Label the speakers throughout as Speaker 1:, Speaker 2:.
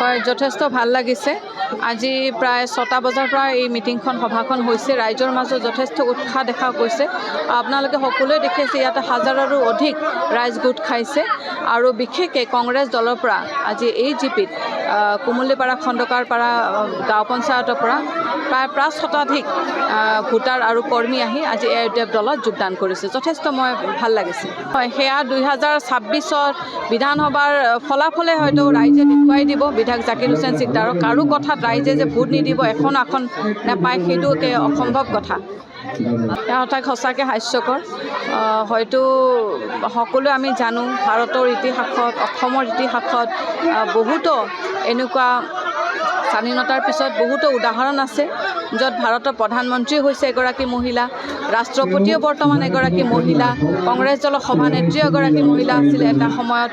Speaker 1: হয় যথেষ্ট ভাল লাগিছে। আজি প্ৰায় 6টা বজাৰ পৰা এই মিটিংখন সভাখন হৈছে। ৰাইজৰ মাজত যথেষ্ট উৎসাহ দেখা গৈছে। আপোনালোকে সকলোৱে দেখিছে ইয়াতে হাজাৰৰো অধিক ৰাইজ গোট খাইছে আৰু বিশেষকৈ কংগ্ৰেছ দলৰ পৰা আজি এই জিপিত কুমুলিপাৰা খণ্ডকাৰপাৰা গাঁও পঞ্চায়তৰ পৰা প্ৰায় শতাধিক ভোটাৰ আৰু কৰ্মী আহি আজি এআইইউডিএফ দলত যোগদান কৰিছে। যথেষ্ট ভাল লাগিছে। হয় সেয়া 2026 বিধানসভাৰ ফলাফলে হয়তো ৰাইজে দেখুৱাই দিব বিধায়ক জাকিৰ হুছেইন চিকদাৰক। কাৰো কথাত ৰাইজে যে ভোট নিদিব এখন নাপায় সেইটো অসম্ভৱ কথা। তাক সঁচাকৈ হাস্যকৰ। হয়তো সকলোৱে আমি জানো ভাৰতৰ ইতিহাসত অসমৰ ইতিহাসত বহুতো এনেকুৱা স্বাধীনতাৰ পিছত বহুতো উদাহৰণ আছে য'ত ভাৰতৰ প্ৰধানমন্ত্ৰী হৈছে এগৰাকী মহিলা, ৰাষ্ট্ৰপতিও বৰ্তমান এগৰাকী মহিলা, কংগ্ৰেছ দলৰ সভানেত্ৰী এগৰাকী মহিলা আছিলে এটা সময়ত।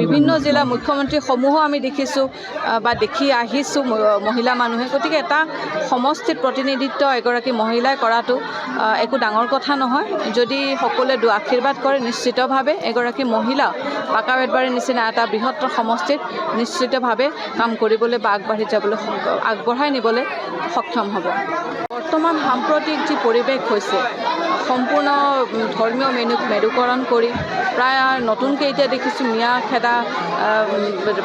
Speaker 1: বিভিন্ন জিলাৰ মুখ্যমন্ত্ৰীসমূহো আমি দেখিছোঁ বা দেখি আহিছোঁ মহিলা মানুহে। গতিকে এটা সমষ্টিত প্ৰতিনিধিত্ব এগৰাকী মহিলাই কৰাটো একো ডাঙৰ কথা নহয়। যদি সকলোৱে আশীৰ্বাদ কৰে নিশ্চিতভাৱে এগৰাকী মহিলা পাকা বেতবাৰীৰ নিচিনা এটা বৃহত্তৰ সমষ্টিত নিশ্চিতভাৱে কাম কৰিবলৈ বা আগবঢ়াই নিবলৈ সক্ষম হ'ব। বৰ্তমান সাম্প্ৰতিক যি পৰিৱেশ হৈছে সম্পূৰ্ণ ধৰ্মীয় মেৰুকৰণ কৰি প্ৰায় নতুনকৈ এতিয়া দেখিছোঁ মিয়া খেদা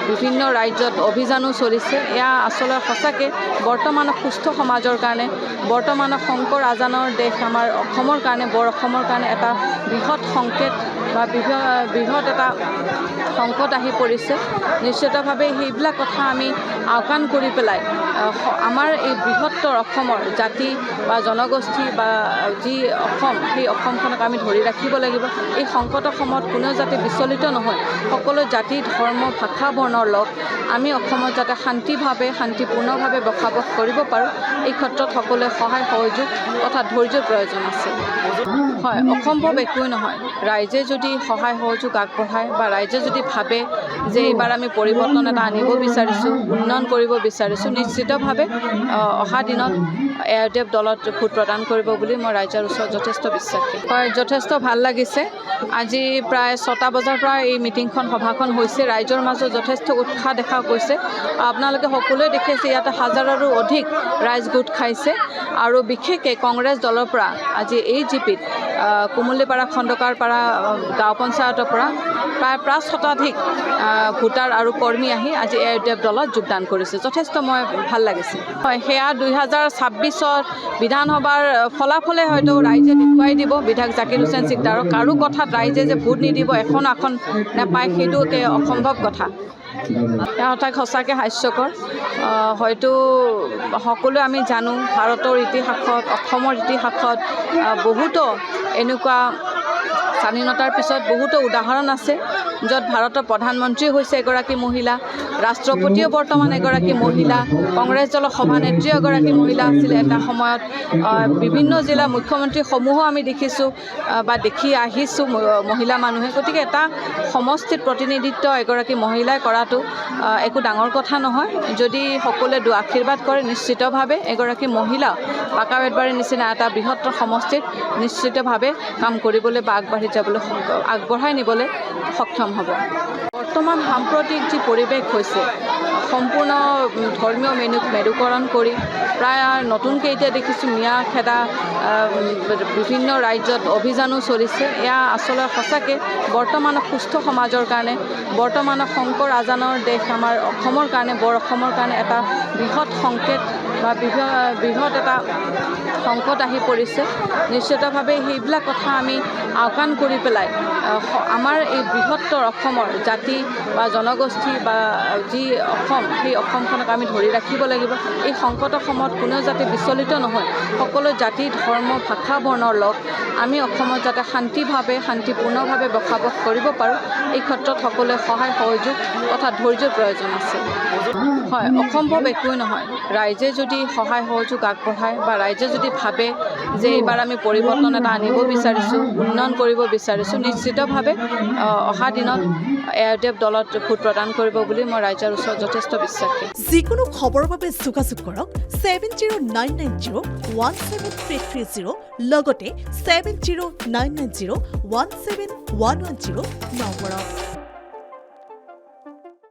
Speaker 1: বিভিন্ন ৰাজ্যত অভিযানো চলিছে। এয়া আচলতে সঁচাকৈ বৰ্তমানৰ সুস্থ সমাজৰ কাৰণে, বৰ্তমানৰ শংকৰ আজানৰ দেশ আমাৰ অসমৰ কাৰণে, বৰ অসমৰ কাৰণে এটা বৃহৎ সংকেত বা বৃহৎ এটা সংকট আহি পৰিছে। নিশ্চিতভাৱে সেইবিলাক কথা আমি আওকাণ কৰি পেলাই আমাৰ এই বৃহত্তৰ অসমৰ জাতি বা জনগোষ্ঠী বা যি অসম সেই অসমখনক আমি ধৰি ৰাখিব লাগিব। এই সংকটৰ সময়ত কোনেও যাতে বিচলিত নহয়, সকলো জাতি ধৰ্ম ভাষা বৰ্ণৰ লোক আমি অসমত যাতে শান্তিপূৰ্ণভাৱে বসবাস কৰিব পাৰোঁ এই ক্ষেত্ৰত সকলোৱে সহায় সহযোগ তথা ধৈৰ্যৰ প্ৰয়োজন আছে। হয় অসম্ভৱ একোৱেই নহয়। ৰাইজে যদি সহায় সহযোগ আগবঢ়ায় বা ৰাইজে যদি ভাবে যে এইবাৰ আমি পৰিৱৰ্তন এটা আনিব বিচাৰিছোঁ, উন্নয়ন কৰিব বিচাৰিছোঁ, নিশ্চিতভাৱে অহা দিনত এআইইউডিএফ দলত ভোট প্ৰদান কৰিব বুলি মই ৰাইজৰ ওচৰত যথেষ্ট বিশ্বাসী। হয় যথেষ্ট ভাল লাগিছে। আজি প্ৰায় 6টা বজাৰ পৰা এই মিটিংখন সভাখন হৈছে। ৰাইজৰ মাজত যথেষ্ট উৎসাহ দেখা গৈছে। আপোনালোকে সকলোৱে দেখিছে ইয়াতে হাজাৰৰো অধিক ৰাইজ গোট খাইছে আৰু বিশেষকৈ কংগ্ৰেছ দলৰ পৰা আজি এই জিপিত কুমুলিপাৰা খণ্ডকাৰপাৰা গাঁও পঞ্চায়তৰ পৰা প্ৰায় শতাধিক ভোটাৰ আৰু কৰ্মী আহি আজি এআইইউডিএফ দলত যোগদান কৰিছে। যথেষ্ট ভাল লাগিছে। হয় সেয়া 2026 বিধানসভাৰ ফলাফলে হয়তো ৰাইজে দেখুৱাই দিব বিধায়ক জাকিৰ হুছেইন চিকদাৰক। কাৰো কথাত ৰাইজে যে ভোট নিদিব এখন নাপায় সেইটো অসম্ভৱ কথা। তাক সঁচাকৈ হাস্যকৰ। হয়তো সকলোৱে আমি জানো ভাৰতৰ ইতিহাসত অসমৰ ইতিহাসত বহুতো এনেকুৱা স্বাধীনতাৰ পিছত বহুতো উদাহৰণ আছে য'ত ভাৰতৰ প্ৰধানমন্ত্ৰী হৈছে এগৰাকী মহিলা, ৰাষ্ট্ৰপতিও বৰ্তমান এগৰাকী মহিলা, কংগ্ৰেছ দলৰ সভানেত্ৰী এগৰাকী মহিলা আছিলে এটা সময়ত। বিভিন্ন জিলাৰ মুখ্যমন্ত্ৰীসমূহো আমি দেখিছোঁ বা দেখি আহিছোঁ মহিলা মানুহে। গতিকে এটা সমষ্টিত প্ৰতিনিধিত্ব এগৰাকী মহিলাই কৰাটো একো ডাঙৰ কথা নহয়। যদি সকলোৱে আশীৰ্বাদ কৰে নিশ্চিতভাৱে এগৰাকী মহিলা পাকা বেতবাৰীৰ নিচিনা এটা বৃহত্তৰ সমষ্টিত নিশ্চিতভাৱে কাম কৰিবলৈ বা আগবঢ়াই নিবলৈ সক্ষম হ'ব। বৰ্তমান সাম্প্ৰতিক যি পৰিৱেশ হৈছে সম্পূৰ্ণ ধৰ্মীয় মেৰুকৰণ কৰি প্ৰায় নতুনকৈ এতিয়া দেখিছোঁ মিয়া খেদা বিভিন্ন ৰাজ্যত অভিযানো চলিছে। এয়া আচলতে সঁচাকৈ বৰ্তমানৰ সুস্থ সমাজৰ কাৰণে, বৰ্তমানৰ শংকৰ আজানৰ দেশ আমাৰ অসমৰ কাৰণে, বৰ অসমৰ কাৰণে এটা বৃহৎ সংকেত বা বৃহৎ এটা সংকট আহি পৰিছে। নিশ্চিতভাৱে সেইবিলাক কথা আমি আওকাণ কৰি পেলাই আমাৰ এই বৃহত্তৰ অসমৰ জাতি বা জনগোষ্ঠী বা যি অসম সেই অসমখনক আমি ধৰি ৰাখিব লাগিব। এই সংকটৰ সময়ত কোনেও যাতে বিচলিত নহয়, সকলো জাতি ধৰ্ম ভাষা বৰ্ণৰ লোক আমি অসমত যাতে শান্তিপূৰ্ণভাৱে বসবাস কৰিব পাৰোঁ এই ক্ষেত্ৰত সকলোৱে সহায় সহযোগ তথা ধৈৰ্যৰ প্ৰয়োজন আছে। হয় অসম্ভৱ একোৱেই নহয়। ৰাইজে যদি সহায় সহযোগ আগবঢ়ায় বা ৰাইজে যদি ভাবে যে এইবাৰ আমি পৰিৱৰ্তন এটা আনিব বিচাৰিছোঁ, উন্নয়ন কৰিব বিচাৰিছোঁ, নিশ্চিতভাৱে অহা দিনত এআইইউডিএফ দলত ভোট প্ৰদান কৰিব বুলি মই ৰাইজৰ ওচৰত যথেষ্ট বিশ্বাসী।
Speaker 2: যিকোনো খবৰৰ বাবে যোগাযোগ কৰক 7099017330 লগতে 7099017110 নম্বৰত।